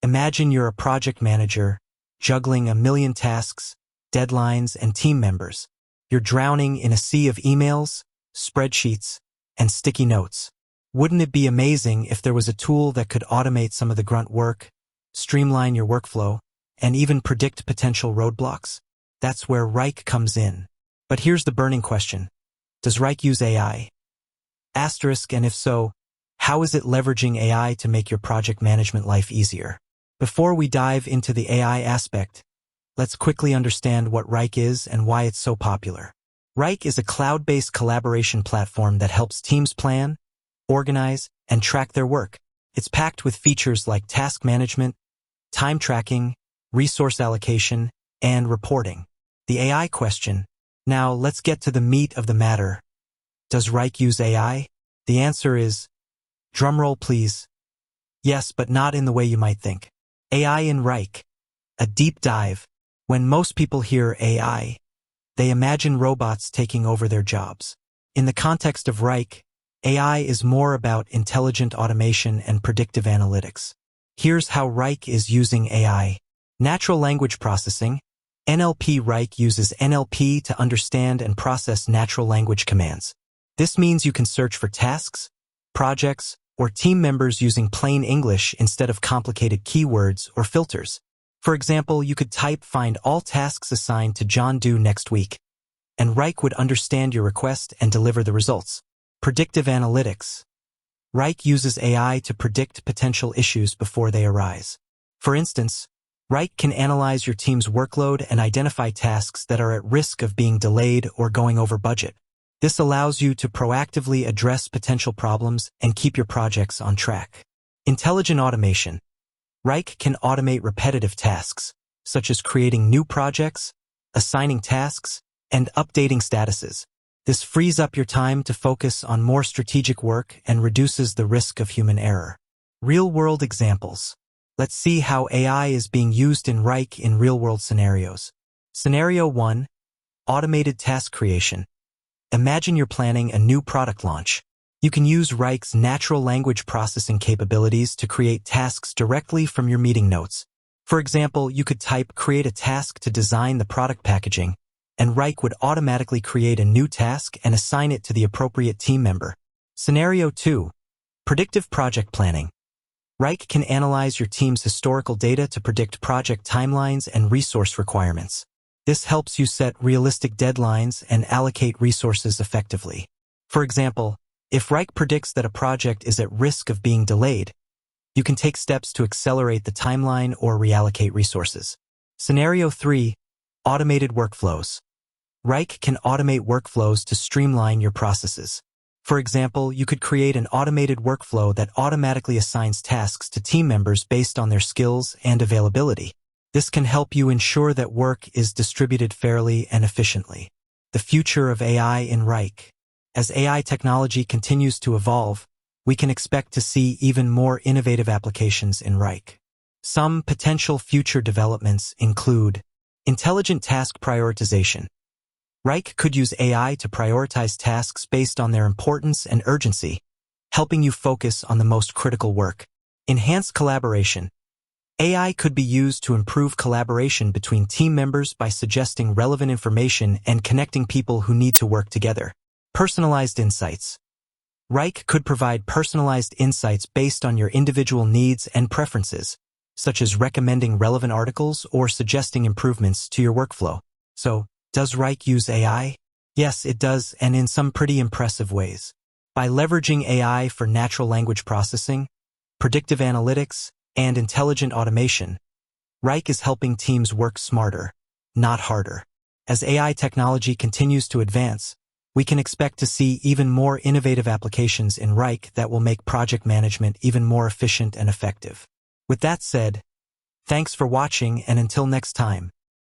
Imagine you're a project manager, juggling a million tasks, deadlines, and team members. You're drowning in a sea of emails, spreadsheets, and sticky notes. Wouldn't it be amazing if there was a tool that could automate some of the grunt work, streamline your workflow, and even predict potential roadblocks? That's where Wrike comes in. But here's the burning question. Does Wrike use AI? Asterisk, and if so, how is it leveraging AI to make your project management life easier? Before we dive into the AI aspect, let's quickly understand what Wrike is and why it's so popular. Wrike is a cloud-based collaboration platform that helps teams plan, organize, and track their work. It's packed with features like task management, time tracking, resource allocation, and reporting. The AI question. Now, let's get to the meat of the matter. Does Wrike use AI? The answer is, drumroll please. Yes, but not in the way you might think. AI in Wrike. A deep dive. When most people hear AI, they imagine robots taking over their jobs. In the context of Wrike, AI is more about intelligent automation and predictive analytics. Here's how Wrike is using AI. Natural language processing. NLP. Wrike uses NLP to understand and process natural language commands. This means you can search for tasks, projects, or team members using plain English instead of complicated keywords or filters. For example, you could type "find all tasks assigned to John due next week," and Wrike would understand your request and deliver the results. Predictive analytics. Wrike uses AI to predict potential issues before they arise. For instance, Wrike can analyze your team's workload and identify tasks that are at risk of being delayed or going over budget. This allows you to proactively address potential problems and keep your projects on track. Intelligent automation. Wrike can automate repetitive tasks, such as creating new projects, assigning tasks, and updating statuses. This frees up your time to focus on more strategic work and reduces the risk of human error. Real-world examples. Let's see how AI is being used in Wrike in real-world scenarios. Scenario 1. Automated task creation. Imagine you're planning a new product launch. You can use Wrike's natural language processing capabilities to create tasks directly from your meeting notes. For example, you could type "create a task to design the product packaging," and Wrike would automatically create a new task and assign it to the appropriate team member. Scenario 2. Predictive project planning. Wrike can analyze your team's historical data to predict project timelines and resource requirements. This helps you set realistic deadlines and allocate resources effectively. For example, if Wrike predicts that a project is at risk of being delayed, you can take steps to accelerate the timeline or reallocate resources. Scenario 3. Automated workflows. Wrike can automate workflows to streamline your processes. For example, you could create an automated workflow that automatically assigns tasks to team members based on their skills and availability. This can help you ensure that work is distributed fairly and efficiently. The future of AI in Wrike. As AI technology continues to evolve, we can expect to see even more innovative applications in Wrike. Some potential future developments include intelligent task prioritization. Wrike could use AI to prioritize tasks based on their importance and urgency, helping you focus on the most critical work. Enhanced collaboration. AI could be used to improve collaboration between team members by suggesting relevant information and connecting people who need to work together. Personalized insights. Wrike could provide personalized insights based on your individual needs and preferences, such as recommending relevant articles or suggesting improvements to your workflow. So, does Wrike use AI? Yes, it does, and in some pretty impressive ways. By leveraging AI for natural language processing, predictive analytics, and intelligent automation, Wrike is helping teams work smarter, not harder. As AI technology continues to advance, we can expect to see even more innovative applications in Wrike that will make project management even more efficient and effective. With that said, thanks for watching, and until next time.